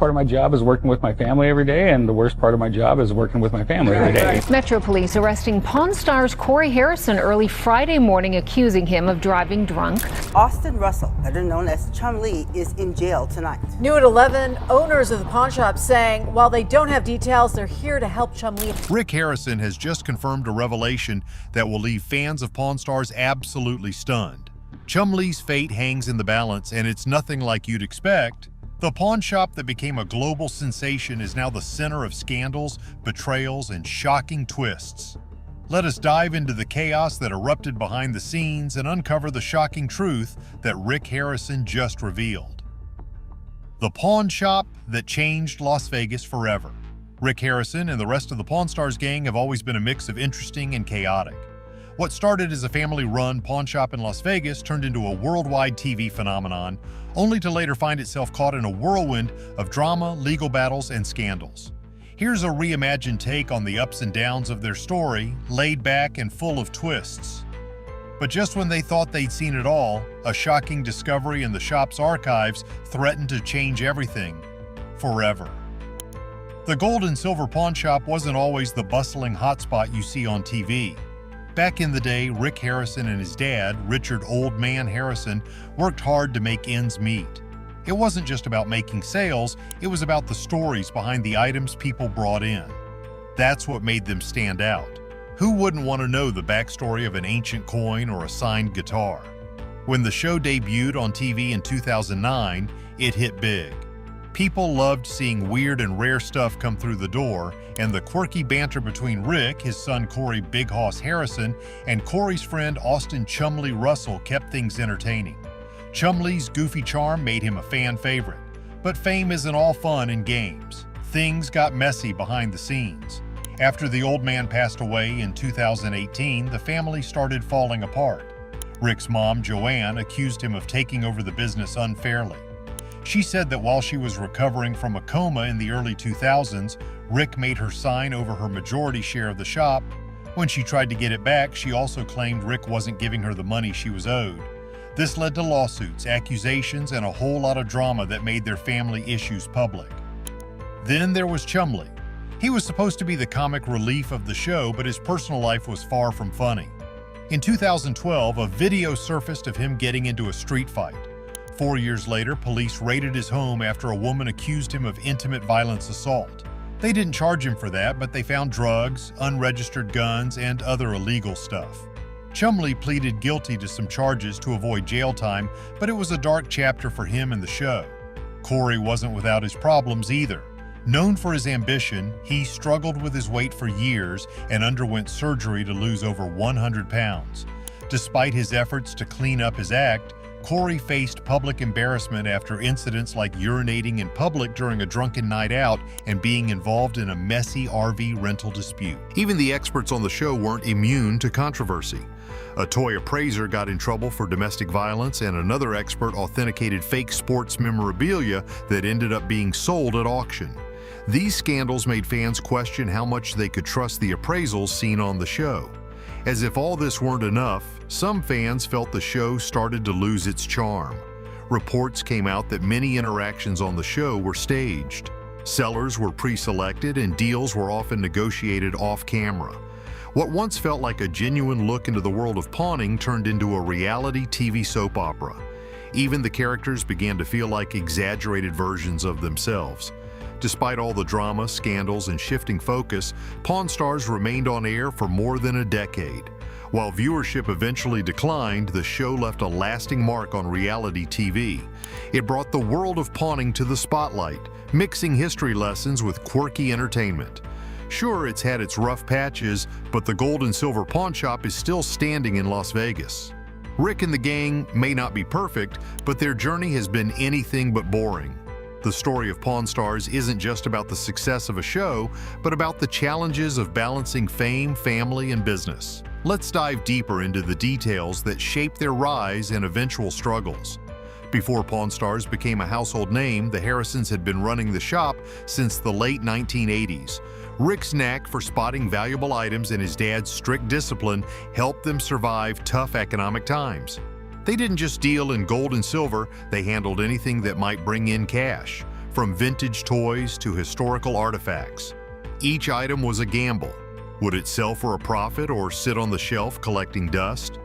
part of my job is working with my family every day, and the worst part of my job is working with my family every day. Metro Police arresting Pawn Stars Corey Harrison early Friday morning, accusing him of driving drunk. Austin Russell, better known as Chumlee, is in jail tonight. New at 11, owners of the pawn shop saying while they don't have details, they're here to help Chumlee. Rick Harrison has just confirmed a revelation that will leave fans of Pawn Stars absolutely stunned. Chumlee's fate hangs in the balance, and it's nothing like you'd expect. The pawn shop that became a global sensation is now the center of scandals, betrayals, and shocking twists. Let us dive into the chaos that erupted behind the scenes and uncover the shocking truth that Rick Harrison just revealed. The pawn shop that changed Las Vegas forever. Rick Harrison and the rest of the Pawn Stars gang have always been a mix of interesting and chaotic. What started as a family-run pawn shop in Las Vegas turned into a worldwide TV phenomenon, only to later find itself caught in a whirlwind of drama, legal battles, and scandals. Here's a reimagined take on the ups and downs of their story, laid back and full of twists. But just when they thought they'd seen it all, a shocking discovery in the shop's archives threatened to change everything, forever. The gold and silver pawn shop wasn't always the bustling hotspot you see on TV. Back in the day, Rick Harrison and his dad, Richard Old Man Harrison, worked hard to make ends meet. It wasn't just about making sales, it was about the stories behind the items people brought in. That's what made them stand out. Who wouldn't want to know the backstory of an ancient coin or a signed guitar? When the show debuted on TV in 2009, it hit big. People loved seeing weird and rare stuff come through the door, and the quirky banter between Rick, his son Corey Big Hoss Harrison, and Corey's friend Austin Chumlee Russell kept things entertaining. Chumlee's goofy charm made him a fan favorite. But fame isn't all fun and games. Things got messy behind the scenes. After the old man passed away in 2018, the family started falling apart. Rick's mom, Joanne, accused him of taking over the business unfairly. She said that while she was recovering from a coma in the early 2000s, Rick made her sign over her majority share of the shop. When she tried to get it back, she also claimed Rick wasn't giving her the money she was owed. This led to lawsuits, accusations, and a whole lot of drama that made their family issues public. Then there was Chumlee. He was supposed to be the comic relief of the show, but his personal life was far from funny. In 2012, a video surfaced of him getting into a street fight. 4 years later, police raided his home after a woman accused him of intimate violence assault. They didn't charge him for that, but they found drugs, unregistered guns, and other illegal stuff. Chumlee pleaded guilty to some charges to avoid jail time, but it was a dark chapter for him and the show. Corey wasn't without his problems either. Known for his ambition, he struggled with his weight for years and underwent surgery to lose over 100 pounds. Despite his efforts to clean up his act, Corey faced public embarrassment after incidents like urinating in public during a drunken night out and being involved in a messy RV rental dispute. Even the experts on the show weren't immune to controversy. A toy appraiser got in trouble for domestic violence, and another expert authenticated fake sports memorabilia that ended up being sold at auction. These scandals made fans question how much they could trust the appraisals seen on the show. As if all this weren't enough, some fans felt the show started to lose its charm. Reports came out that many interactions on the show were staged. Sellers were pre-selected and deals were often negotiated off-camera. What once felt like a genuine look into the world of pawning turned into a reality TV soap opera. Even the characters began to feel like exaggerated versions of themselves. Despite all the drama, scandals, and shifting focus, Pawn Stars remained on air for more than a decade. While viewership eventually declined, the show left a lasting mark on reality TV. It brought the world of pawning to the spotlight, mixing history lessons with quirky entertainment. Sure, it's had its rough patches, but the gold and silver pawn shop is still standing in Las Vegas. Rick and the gang may not be perfect, but their journey has been anything but boring. The story of Pawn Stars isn't just about the success of a show, but about the challenges of balancing fame, family, and business. Let's dive deeper into the details that shaped their rise and eventual struggles. Before Pawn Stars became a household name, the Harrisons had been running the shop since the late 1980s. Rick's knack for spotting valuable items and his dad's strict discipline helped them survive tough economic times. They didn't just deal in gold and silver, they handled anything that might bring in cash. from vintage toys to historical artifacts. Each item was a gamble. Would it sell for a profit or sit on the shelf collecting dust?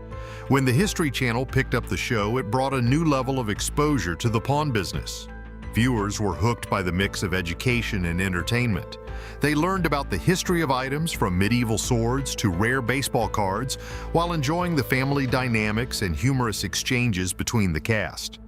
When the History Channel picked up the show, it brought a new level of exposure to the pawn business. Viewers were hooked by the mix of education and entertainment. They learned about the history of items from medieval swords to rare baseball cards, while enjoying the family dynamics and humorous exchanges between the cast.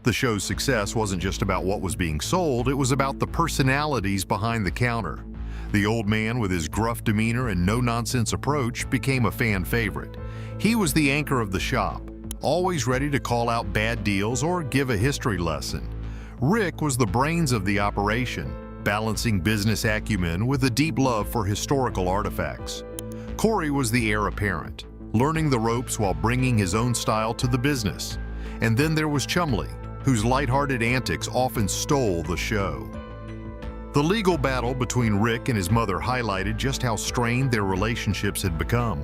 The show's success wasn't just about what was being sold, it was about the personalities behind the counter. The old man with his gruff demeanor and no-nonsense approach became a fan favorite. He was the anchor of the shop, always ready to call out bad deals or give a history lesson. Rick was the brains of the operation, balancing business acumen with a deep love for historical artifacts. Corey was the heir apparent, learning the ropes while bringing his own style to the business. And then there was Chumlee, whose lighthearted antics often stole the show. The legal battle between Rick and his mother highlighted just how strained their relationships had become.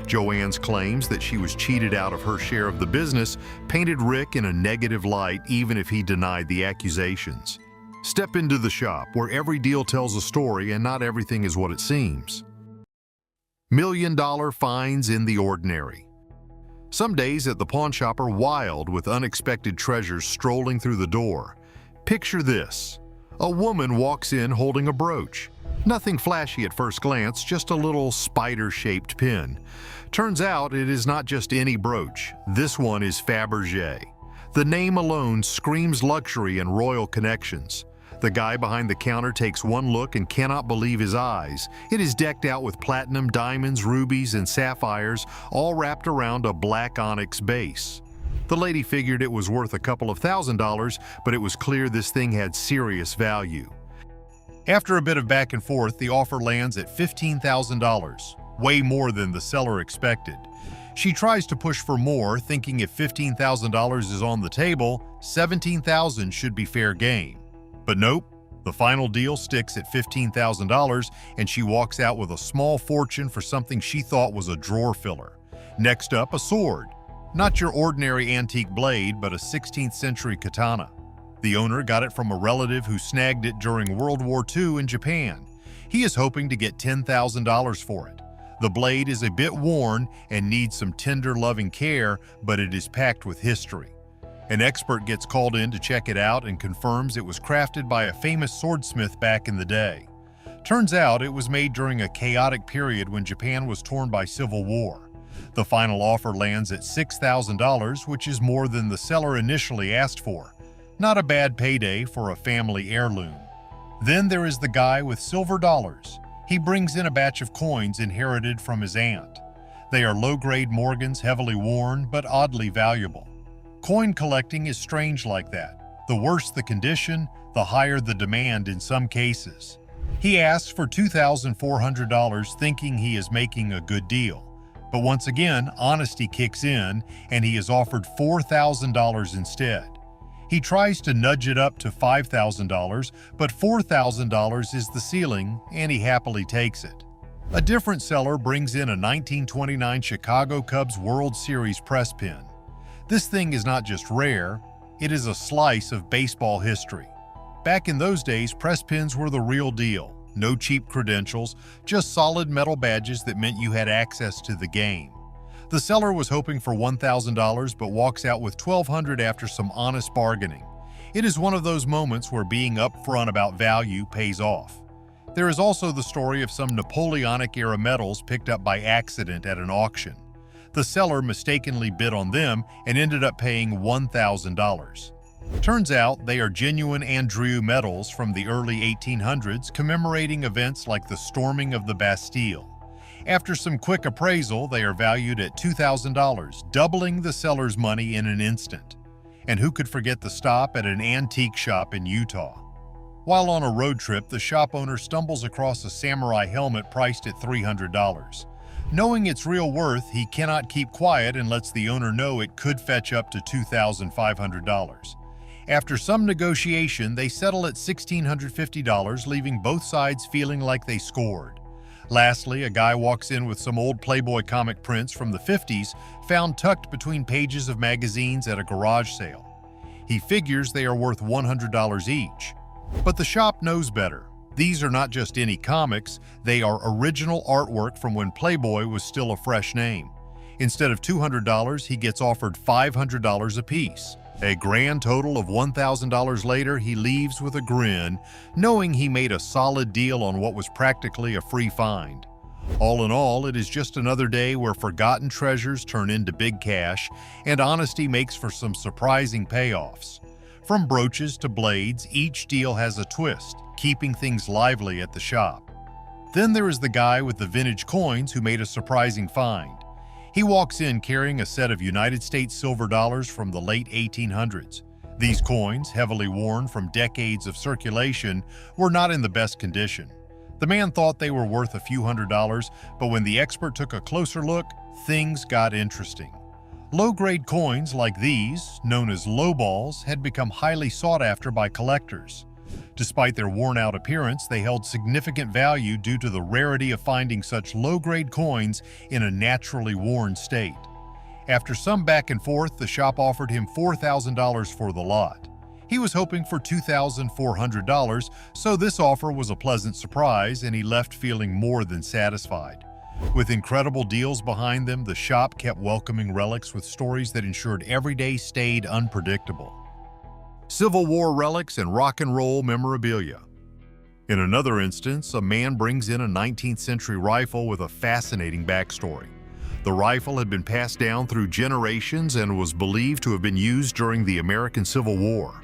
Joanne's claims that she was cheated out of her share of the business painted Rick in a negative light, even if he denied the accusations. Step into the shop, where every deal tells a story and not everything is what it seems. $1,000,000 finds in the ordinary. Some days at the pawn shop are wild with unexpected treasures strolling through the door. Picture this. A woman walks in holding a brooch. Nothing flashy at first glance, just a little spider-shaped pin. Turns out it is not just any brooch. This one is Fabergé. The name alone screams luxury and royal connections. The guy behind the counter takes one look and cannot believe his eyes. It is decked out with platinum, diamonds, rubies, and sapphires, all wrapped around a black onyx base. The lady figured it was worth a couple of $1,000s, but it was clear this thing had serious value. After a bit of back and forth, the offer lands at $15,000, way more than the seller expected. She tries to push for more, thinking if $15,000 is on the table, $17,000 should be fair game. But nope, the final deal sticks at $15,000, and she walks out with a small fortune for something she thought was a drawer filler. Next up, a sword. Not your ordinary antique blade, but a 16th century katana. The owner got it from a relative who snagged it during World War II in Japan. He is hoping to get $10,000 for it. The blade is a bit worn and needs some tender, loving care, but it is packed with history. An expert gets called in to check it out and confirms it was crafted by a famous swordsmith back in the day. Turns out it was made during a chaotic period when Japan was torn by civil war. The final offer lands at $6,000, which is more than the seller initially asked for. Not a bad payday for a family heirloom. Then there is the guy with silver dollars. He brings in a batch of coins inherited from his aunt. They are low-grade Morgans, heavily worn, but oddly valuable. Coin collecting is strange like that. The worse the condition, the higher the demand in some cases. He asks for $2,400, thinking he is making a good deal. But once again, honesty kicks in, and he is offered $4,000 instead. He tries to nudge it up to $5,000, but $4,000 is the ceiling, and he happily takes it. A different seller brings in a 1929 Chicago Cubs World Series press pin. This thing is not just rare, it is a slice of baseball history. Back in those days, press pins were the real deal. No cheap credentials, just solid metal badges that meant you had access to the game. The seller was hoping for $1,000 but walks out with $1,200 after some honest bargaining. It is one of those moments where being upfront about value pays off. There is also the story of some Napoleonic-era medals picked up by accident at an auction. The seller mistakenly bid on them and ended up paying $1,000. Turns out they are genuine Andrew medals from the early 1800s commemorating events like the storming of the Bastille. After some quick appraisal, they are valued at $2,000, doubling the seller's money in an instant. And who could forget the stop at an antique shop in Utah? While on a road trip, the shop owner stumbles across a samurai helmet priced at $300. Knowing its real worth, he cannot keep quiet and lets the owner know it could fetch up to $2,500. After some negotiation, they settle at $1,650, leaving both sides feeling like they scored. Lastly, a guy walks in with some old Playboy comic prints from the 50s, found tucked between pages of magazines at a garage sale. He figures they are worth $100 each. But the shop knows better. These are not just any comics, they are original artwork from when Playboy was still a fresh name. Instead of $200, he gets offered $500 apiece. A grand total of $1,000 later, he leaves with a grin, knowing he made a solid deal on what was practically a free find. All in all, it is just another day where forgotten treasures turn into big cash, and honesty makes for some surprising payoffs. From brooches to blades, each deal has a twist, keeping things lively at the shop. Then there is the guy with the vintage coins who made a surprising find. He walks in carrying a set of United States silver dollars from the late 1800s. These coins, heavily worn from decades of circulation, were not in the best condition. The man thought they were worth a few $100s, but when the expert took a closer look, things got interesting. Low-grade coins like these, known as lowballs, had become highly sought after by collectors. Despite their worn-out appearance, they held significant value due to the rarity of finding such low-grade coins in a naturally worn state. After some back and forth, the shop offered him $4,000 for the lot. He was hoping for $2,400, so this offer was a pleasant surprise, and he left feeling more than satisfied. With incredible deals behind them, the shop kept welcoming relics with stories that ensured every day stayed unpredictable. Civil War relics and rock and roll memorabilia. In another instance, a man brings in a 19th century rifle with a fascinating backstory. The rifle had been passed down through generations and was believed to have been used during the American Civil War.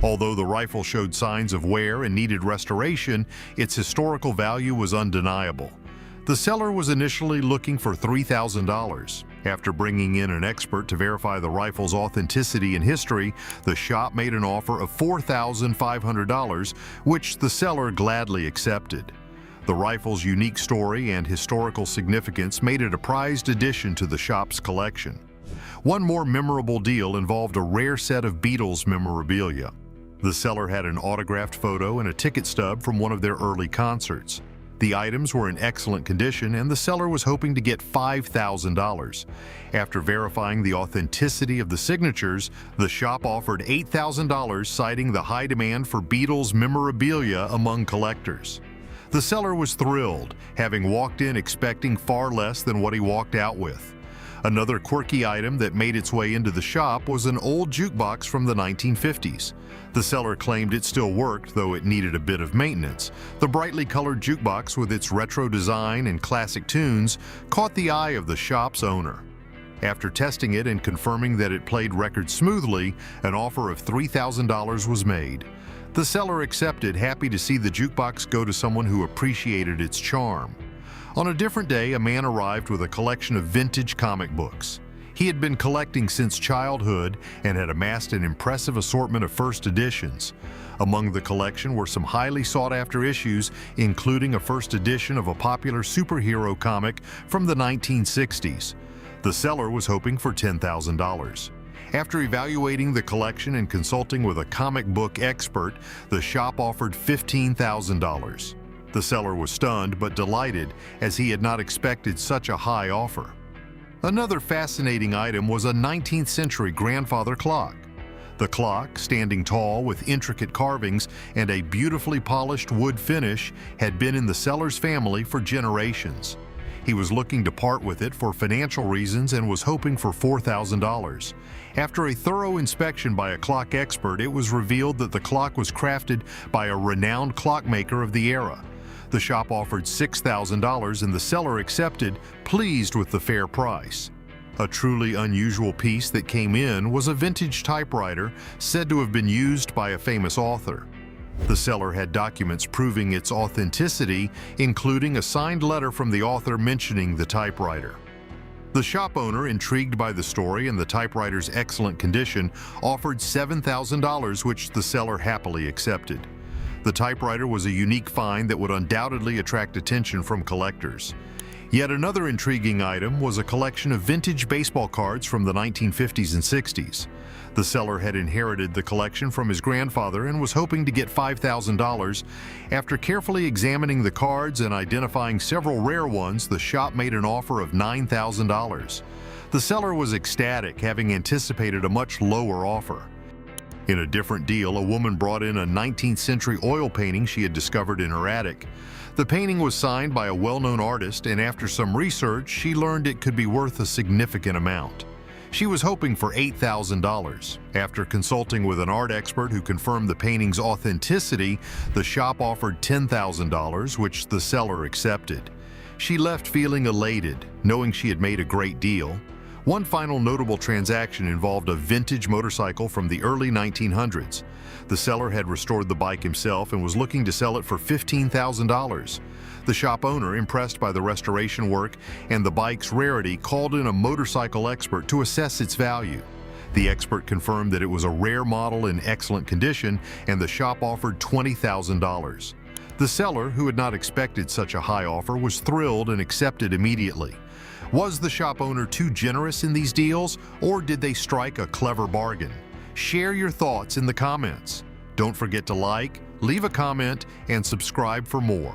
Although the rifle showed signs of wear and needed restoration, its historical value was undeniable. The seller was initially looking for $3,000. After bringing in an expert to verify the rifle's authenticity and history, the shop made an offer of $4,500, which the seller gladly accepted. The rifle's unique story and historical significance made it a prized addition to the shop's collection. One more memorable deal involved a rare set of Beatles memorabilia. The seller had an autographed photo and a ticket stub from one of their early concerts. The items were in excellent condition, and the seller was hoping to get $5,000. After verifying the authenticity of the signatures, the shop offered $8,000, citing the high demand for Beatles memorabilia among collectors. The seller was thrilled, having walked in expecting far less than what he walked out with. Another quirky item that made its way into the shop was an old jukebox from the 1950s. The seller claimed it still worked, though it needed a bit of maintenance. The brightly colored jukebox with its retro design and classic tunes caught the eye of the shop's owner. After testing it and confirming that it played records smoothly, an offer of $3,000 was made. The seller accepted, happy to see the jukebox go to someone who appreciated its charm. On a different day, a man arrived with a collection of vintage comic books. He had been collecting since childhood and had amassed an impressive assortment of first editions. Among the collection were some highly sought-after issues, including a first edition of a popular superhero comic from the 1960s. The seller was hoping for $10,000. After evaluating the collection and consulting with a comic book expert, the shop offered $15,000. The seller was stunned but delighted, as he had not expected such a high offer. Another fascinating item was a 19th century grandfather clock. The clock, standing tall with intricate carvings and a beautifully polished wood finish, had been in the seller's family for generations. He was looking to part with it for financial reasons and was hoping for $4,000. After a thorough inspection by a clock expert, it was revealed that the clock was crafted by a renowned clockmaker of the era. The shop offered $6,000 and the seller accepted, pleased with the fair price. A truly unusual piece that came in was a vintage typewriter said to have been used by a famous author. The seller had documents proving its authenticity, including a signed letter from the author mentioning the typewriter. The shop owner, intrigued by the story and the typewriter's excellent condition, offered $7,000, which the seller happily accepted. The typewriter was a unique find that would undoubtedly attract attention from collectors. Yet another intriguing item was a collection of vintage baseball cards from the 1950s and 60s. The seller had inherited the collection from his grandfather and was hoping to get $5,000. After carefully examining the cards and identifying several rare ones, the shop made an offer of $9,000. The seller was ecstatic, having anticipated a much lower offer. In a different deal, a woman brought in a 19th century oil painting she had discovered in her attic. The painting was signed by a well-known artist, and after some research, she learned it could be worth a significant amount. She was hoping for $8,000. After consulting with an art expert who confirmed the painting's authenticity, the shop offered $10,000, which the seller accepted. She left feeling elated, knowing she had made a great deal. One final notable transaction involved a vintage motorcycle from the early 1900s. The seller had restored the bike himself and was looking to sell it for $15,000. The shop owner, impressed by the restoration work and the bike's rarity, called in a motorcycle expert to assess its value. The expert confirmed that it was a rare model in excellent condition, and the shop offered $20,000. The seller, who had not expected such a high offer, was thrilled and accepted immediately. Was the shop owner too generous in these deals, or did they strike a clever bargain? Share your thoughts in the comments. Don't forget to like, leave a comment, and subscribe for more.